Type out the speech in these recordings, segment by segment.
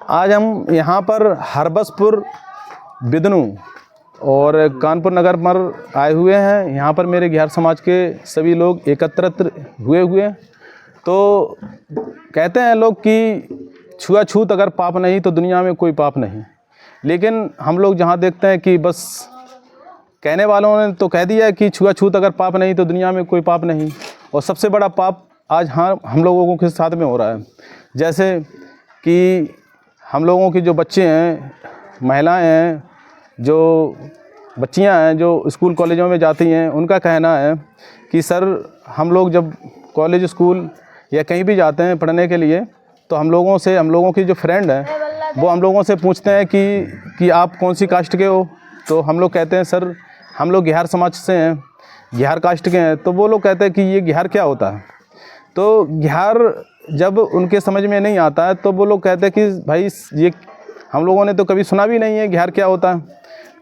आज हम यहाँ पर हरबसपुर, बिदनू और कानपुर नगर पर आए हुए हैं। यहाँ पर मेरे घियार समाज के सभी लोग एकत्रित हुए हैं। तो कहते हैं लोग कि छुआछूत अगर पाप नहीं तो दुनिया में कोई पाप नहीं, लेकिन हम लोग जहाँ देखते हैं कि बस कहने वालों ने तो कह दिया कि छुआछूत अगर पाप नहीं तो दुनिया में कोई पाप नहीं, और सबसे बड़ा पाप आज हम लोगों के साथ में हो रहा है। जैसे कि हम लोगों की जो बच्चे हैं, महिलाएं हैं, जो बच्चियां हैं जो स्कूल कॉलेजों में जाती हैं, उनका कहना है कि सर हम लोग जब कॉलेज स्कूल या कहीं भी जाते हैं पढ़ने के लिए तो हम लोगों की जो फ्रेंड हैं वो हम लोगों से पूछते हैं कि आप कौन सी कास्ट के हो। तो हम लोग कहते हैं सर हम लोग घियार समाज से हैं, घियार कास्ट के हैं। तो वो लोग कहते हैं कि ये घियार क्या होता है। तो घियार जब उनके समझ में नहीं आता है तो वो लोग कहते हैं कि भाई ये हम लोगों ने तो कभी सुना भी नहीं है घियार क्या होता है।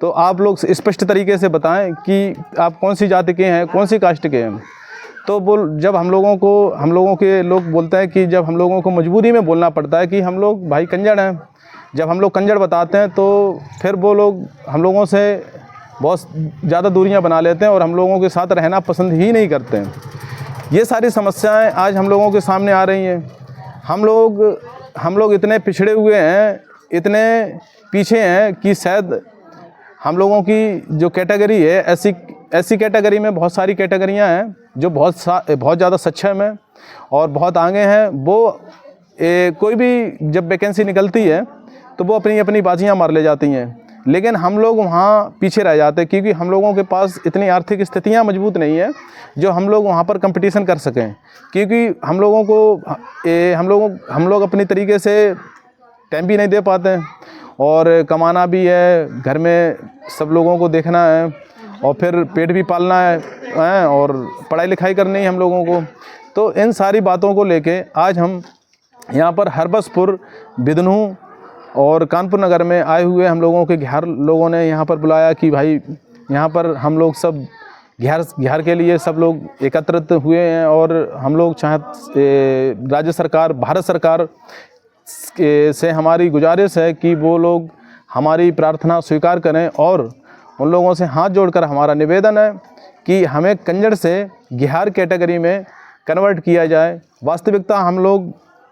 तो आप लोग स्पष्ट तरीके से बताएं कि आप कौन सी जाति के हैं, कौन सी कास्ट के हैं। तो जब हम लोगों के लोग बोलते हैं कि जब हम लोगों को मजबूरी में बोलना पड़ता है कि हम लोग भाई कंजड़ हैं, जब हम लोग कंजड़ बताते हैं तो फिर वो लोग हम लोगों से बहुत ज़्यादा दूरियां बना लेते हैं और हम लोगों के साथ रहना पसंद ही नहीं करते हैं। ये सारी समस्याएं आज हम लोगों के सामने आ रही हैं। हम लोग इतने पिछड़े हुए हैं, इतने पीछे हैं कि शायद हम लोगों की जो कैटेगरी है, ऐसी कैटेगरी में बहुत सारी कैटेगरियां हैं जो बहुत ज़्यादा सक्षम है और बहुत आगे हैं। वो कोई भी जब वैकेंसी निकलती है तो वो अपनी अपनी बाजियां मार ले जाती हैं, लेकिन हम लोग वहाँ पीछे रह जाते हैं क्योंकि हम लोगों के पास इतनी आर्थिक स्थितियाँ मजबूत नहीं है जो हम लोग वहाँ पर कंपटीशन कर सकें। क्योंकि हम लोग अपनी तरीके से टाइम भी नहीं दे पाते हैं और कमाना भी है, घर में सब लोगों को देखना है और फिर पेट भी पालना है और पढ़ाई लिखाई करनी है हम लोगों को। तो इन सारी बातों को लेके आज हम यहाँ पर हरबसपुर, बिदनू और कानपुर नगर में आए हुए हम लोगों के घियार लोगों ने यहाँ पर बुलाया कि भाई यहाँ पर हम लोग सब घियार के लिए सब लोग एकत्रित हुए हैं और हम लोग राज्य सरकार, भारत सरकार से हमारी गुजारिश है कि वो लोग हमारी प्रार्थना स्वीकार करें और उन लोगों से हाथ जोड़कर हमारा निवेदन है कि हमें कंजड़ से घियार कैटेगरी में कन्वर्ट किया जाए। वास्तविकता हम लोग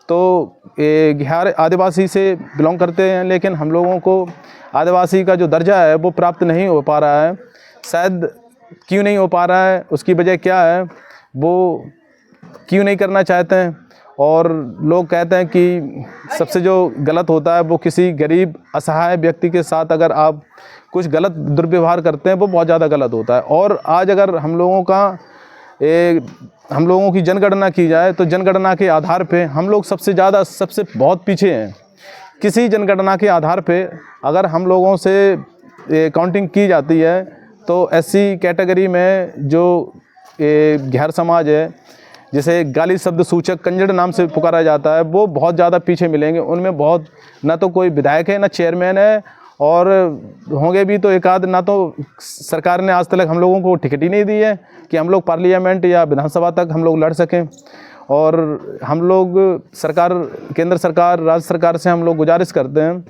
तो घियार आदिवासी से बिलोंग करते हैं, लेकिन हम लोगों को आदिवासी का जो दर्जा है वो प्राप्त नहीं हो पा रहा है। शायद क्यों नहीं हो पा रहा है, उसकी वजह क्या है, वो क्यों नहीं करना चाहते हैं। और लोग कहते हैं कि सबसे जो गलत होता है वो किसी गरीब असहाय व्यक्ति के साथ अगर आप कुछ गलत दुर्व्यवहार करते हैं वो बहुत ज़्यादा गलत होता है। और आज अगर हम लोगों की जनगणना की जाए तो जनगणना के आधार पे हम लोग सबसे बहुत पीछे हैं। किसी जनगणना के आधार पे अगर हम लोगों से काउंटिंग की जाती है तो ऐसी कैटेगरी में जो घियार समाज है, जिसे गाली शब्द सूचक कंजड़ नाम से पुकारा जाता है, वो बहुत ज़्यादा पीछे मिलेंगे। उनमें बहुत ना तो कोई विधायक है, ना चेयरमैन है, और होंगे भी तो एक आध। ना तो सरकार ने आज तक हम लोगों को टिकट ही नहीं दी है कि हम लोग पार्लियामेंट या विधानसभा तक हम लोग लड़ सकें। और हम लोग केंद्र सरकार, राज्य सरकार से हम लोग गुजारिश करते हैं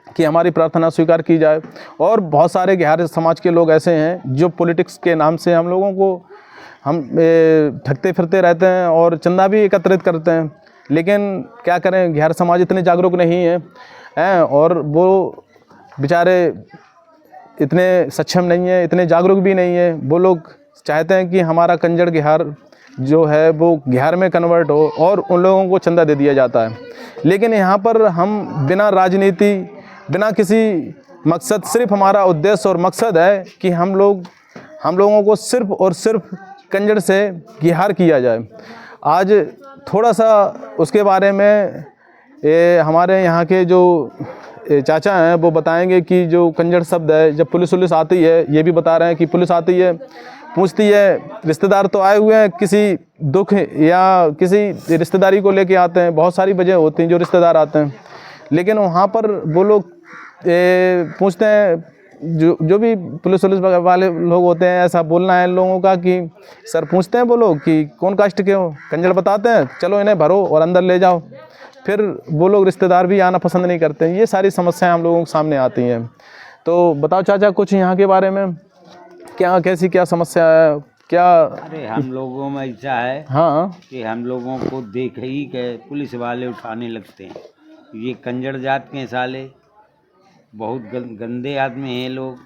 कि हमारी प्रार्थना स्वीकार की जाए। और बहुत सारे घियार समाज के लोग ऐसे हैं जो पॉलिटिक्स के नाम से हम लोगों को ठगते फिरते रहते हैं और चंदा भी एकत्रित करते हैं। लेकिन क्या करें, घियार समाज इतने जागरूक नहीं है और वो बेचारे इतने सक्षम नहीं है, इतने जागरूक भी नहीं है। वो लोग चाहते हैं कि हमारा कंजड़ घियार जो है वो घियार में कन्वर्ट हो और उन लोगों को चंदा दे दिया जाता है। लेकिन यहाँ पर हम बिना राजनीति, बिना किसी मकसद, सिर्फ हमारा उद्देश्य और मकसद है कि हम लोगों को सिर्फ और सिर्फ कंजड़ से घियार किया जाए। आज थोड़ा सा उसके बारे में हमारे यहाँ के जो चाचा हैं वो बताएंगे कि जो कंजड़ शब्द है, जब पुलिस आती है, ये भी बता रहे हैं कि पुलिस आती है, पूछती है, रिश्तेदार तो आए हुए हैं किसी दुख या किसी रिश्तेदारी को लेके आते हैं, बहुत सारी वजह होती हैं जो रिश्तेदार आते हैं। लेकिन वहाँ पर वो लोग पूछते हैं जो भी पुलिस वाले लोग होते हैं, ऐसा बोलना है इन लोगों का कि सर पूछते हैं वो लोग कि कौन कास्ट के हो, कंजड़ बताते हैं, चलो इन्हें भरो और अंदर ले जाओ। फिर वो लोग रिश्तेदार भी आना पसंद नहीं करते हैं। ये सारी समस्याएं हम लोगों के सामने आती हैं। तो बताओ चाचा कुछ यहाँ के बारे में, क्या कैसी क्या समस्या है क्या? अरे हम लोगों में ऐसा है हाँ कि हम लोगों को देख ही के पुलिस वाले उठाने लगते हैं। ये कंजड़ जात के साले बहुत गंदे आदमी हैं लोग,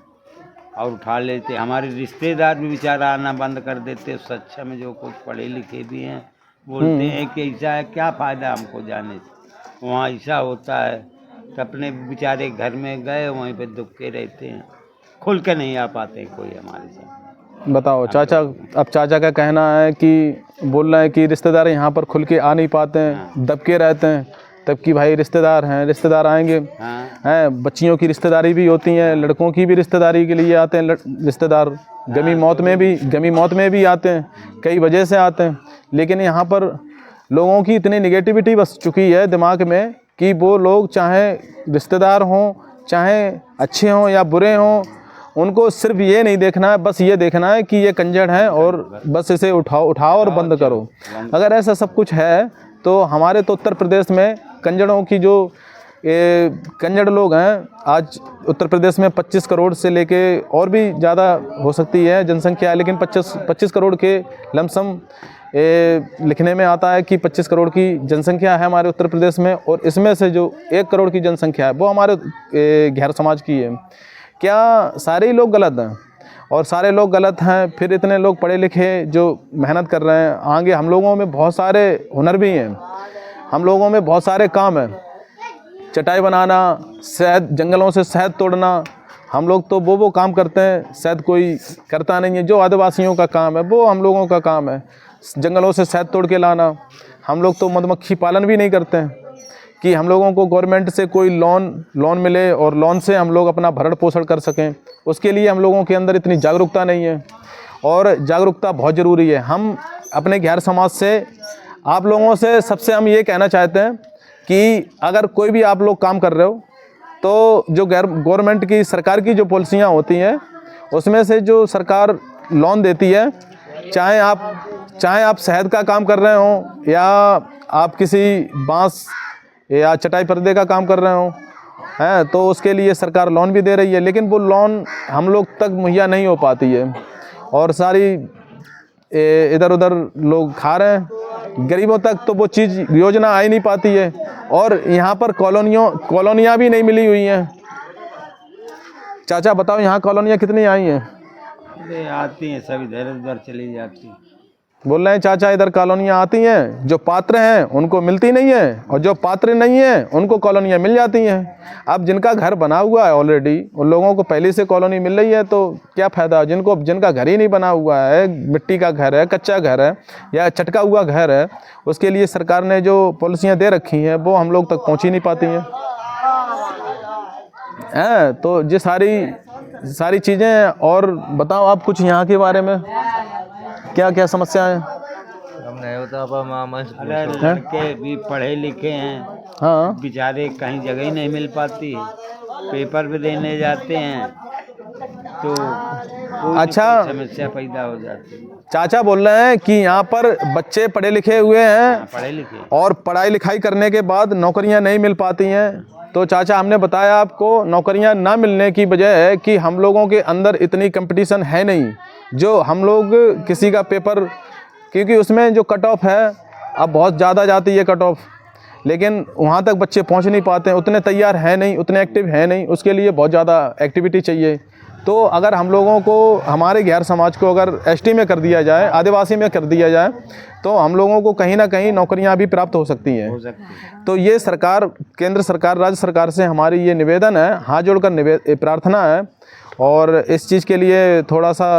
और उठा लेते। हमारे रिश्तेदार भी बेचारा आना बंद कर देते। सच्चा में जो कुछ पढ़े लिखे भी हैं बोलते हैं कि ऐसा है, क्या फ़ायदा हमको जाने से, वहाँ ऐसा होता है। तो अपने बेचारे घर में गए, वहीं पे दुबके रहते हैं, खुल के नहीं आ पाते कोई हमारे साथ। बताओ चाचा, अब चाचा का कहना है कि बोल रहे हैं कि रिश्तेदार यहाँ पर खुल के आ नहीं पाते हैं, दबके रहते हैं। तब कि भाई रिश्तेदार हैं, रिश्तेदार आएंगे हैं, बच्चियों की रिश्तेदारी भी होती है, लड़कों की भी रिश्तेदारी के लिए आते हैं रिश्तेदार। गमी मौत में भी आते हैं, कई वजह से आते हैं। लेकिन यहाँ पर लोगों की इतनी निगेटिविटी बस चुकी है दिमाग में कि वो लोग चाहे रिश्तेदार हों, चाहे अच्छे हों या बुरे हों, उनको सिर्फ ये नहीं देखना है, बस ये देखना है कि ये कंजड़ हैं और बस इसे उठाओ और बंद करो। अगर ऐसा सब कुछ है तो हमारे तो उत्तर प्रदेश में कंजड़ों की जो कंजड़ लोग हैं, आज उत्तर प्रदेश में 25 करोड़ से लेके और भी ज़्यादा हो सकती है जनसंख्या, लेकिन 25 करोड़ के लमसम लिखने में आता है कि 25 करोड़ की जनसंख्या है हमारे उत्तर प्रदेश में। और इसमें से जो 1 करोड़ की जनसंख्या है वो हमारे घेर समाज की है। क्या सारे ही लोग गलत हैं? और सारे लोग गलत हैं, फिर इतने लोग पढ़े लिखे जो मेहनत कर रहे हैं आगे। हम लोगों में बहुत सारे हुनर भी हैं, हम लोगों में बहुत सारे काम हैं, चटाई बनाना, शहद, जंगलों से शहद तोड़ना, हम लोग तो वो काम करते हैं, शहद कोई करता नहीं है। जो आदिवासियों का काम है वो हम लोगों का काम है, जंगलों से शहद तोड़ के लाना। हम लोग तो मधुमक्खी पालन भी नहीं करते हैं कि हम लोगों को गवर्नमेंट से कोई लोन मिले और लोन से हम लोग अपना भरण पोषण कर सकें। उसके लिए हम लोगों के अंदर इतनी जागरूकता नहीं है, और जागरूकता बहुत ज़रूरी है। हम अपने घेर समाज से, आप लोगों से सबसे हम ये कहना चाहते हैं कि अगर कोई भी आप लोग काम कर रहे हो तो जो गवर्नमेंट की, सरकार की जो पॉलिसियाँ होती हैं उसमें से जो सरकार लोन देती है, चाहे आप शहद का काम कर रहे हो या आप किसी बांस या चटाई पर्दे का काम कर रहे हो हैं, तो उसके लिए सरकार लोन भी दे रही है, लेकिन वो लोन हम लोग तक मुहैया नहीं हो पाती है और सारी इधर उधर लोग खा रहे हैं। गरीबों तक तो वो चीज़, योजना आ ही नहीं पाती है। और यहाँ पर कॉलोनियाँ भी नहीं मिली हुई हैं। चाचा बताओ यहाँ कॉलोनियाँ कितनी आई हैं? अरे आती हैं, सब इधर उधर चली जाती हैं। बोल रहे हैं चाचा इधर कॉलोनियाँ आती हैं, जो पात्र हैं उनको मिलती नहीं है, और जो पात्र नहीं हैं उनको कॉलोनियाँ मिल जाती हैं। अब जिनका घर बना हुआ है ऑलरेडी, उन लोगों को पहले से कॉलोनी मिल रही है, तो क्या फ़ायदा? जिनका घर ही नहीं बना हुआ है, मिट्टी का घर है, कच्चा घर है या चटका हुआ घर है, उसके लिए सरकार ने जो पॉलिसियाँ दे रखी हैं वो हम लोग तक पहुँच ही नहीं पाती हैं। तो ये सारी चीज़ें। और बताओ आप कुछ यहाँ के बारे में, क्या क्या समस्या है? अरे लड़के भी पढ़े लिखे हैं, हाँ, बेचारे कहीं जगह ही नहीं मिल पाती है, पेपर भी देने जाते हैं तो अच्छा, समस्या पैदा हो जाती है। चाचा बोल रहे हैं कि यहाँ पर बच्चे पढ़े लिखे हुए हैं, पढ़े लिखे, और पढ़ाई लिखाई करने के बाद नौकरियाँ नहीं मिल पाती हैं। तो चाचा हमने बताया आपको, नौकरियाँ ना मिलने की वजह है कि हम लोगों के अंदर इतनी कंपटीशन है नहीं, जो हम लोग किसी का पेपर, क्योंकि उसमें जो कट ऑफ है अब बहुत ज़्यादा जाती है कट ऑफ, लेकिन वहाँ तक बच्चे पहुँच नहीं पाते हैं, उतने तैयार हैं नहीं, उतने एक्टिव हैं नहीं, उसके लिए बहुत ज़्यादा एक्टिविटी चाहिए। तो अगर हम लोगों को, हमारे घेर समाज को अगर एसटी में कर दिया जाए, आदिवासी में कर दिया जाए, तो हम लोगों को कहीं ना कहीं नौकरियां भी प्राप्त हो सकती हैं। तो ये सरकार, केंद्र सरकार, राज्य सरकार से हमारी ये निवेदन है, हाथ जोड़कर प्रार्थना है। और इस चीज़ के लिए थोड़ा सा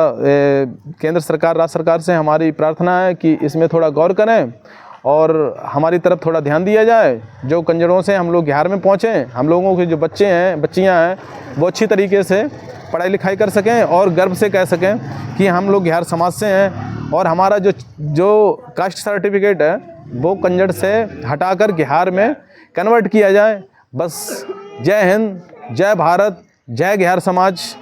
केंद्र सरकार, राज्य सरकार से हमारी प्रार्थना है कि इसमें थोड़ा गौर करें और हमारी तरफ थोड़ा ध्यान दिया जाए। जो कंजड़ों से हम लोग बिहार में पहुँचें, हम लोगों के जो बच्चे हैं, बच्चियाँ हैं, वो अच्छी तरीके से पढ़ाई लिखाई कर सकें और गर्व से कह सकें कि हम लोग बिहार समाज से हैं। और हमारा जो कास्ट सर्टिफिकेट है वो कंजड़ से हटाकर बिहार में कन्वर्ट किया जाए। बस जय हिंद, जय भारत, जय घियार समाज।